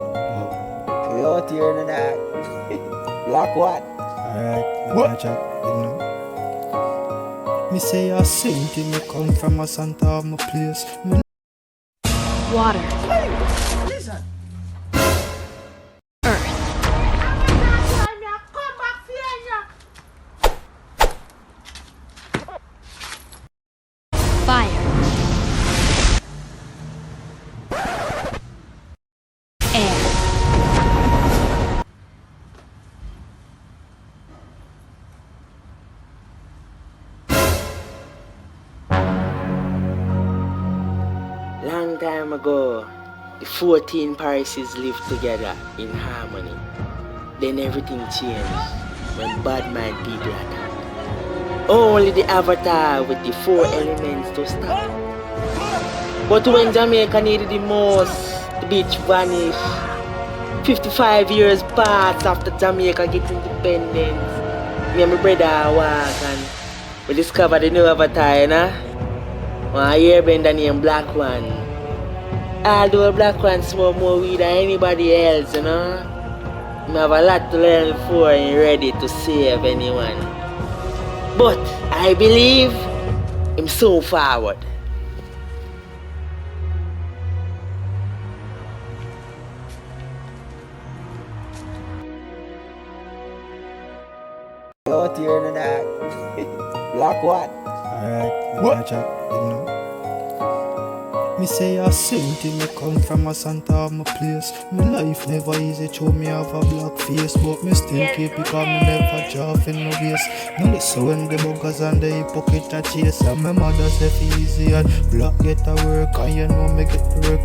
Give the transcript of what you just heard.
You out here in that black what? Alright, what? Check, you know. Me say a saint, me come from a Santa of my place. Water. Listen. Earth. Fire. Air. Long time ago, the 14 Parises lived together in harmony. Then everything changed when bad mind people attacked. Only the Avatar with the 4 elements to stop. But when Jamaica needed the most, the beach vanished. 55 years passed after Jamaica get independence. Me and my brother walk and we discovered the new Avatar, you know? One airbender named Black One. Although Black One smoke more weed than anybody else, you know? I have a lot to learn before I'm ready to save anyone. But I believe I'm so forward. Out here in that black what? Alright, what? Check, you know. Me say a saint, me come from a Santa of my place. My life never easy, show me have a black face. But me still keep it because me never drop in no waist. Now listen when the buggers and the hypocrite a chase. And my mother say easy and black get to work and you know me get to work.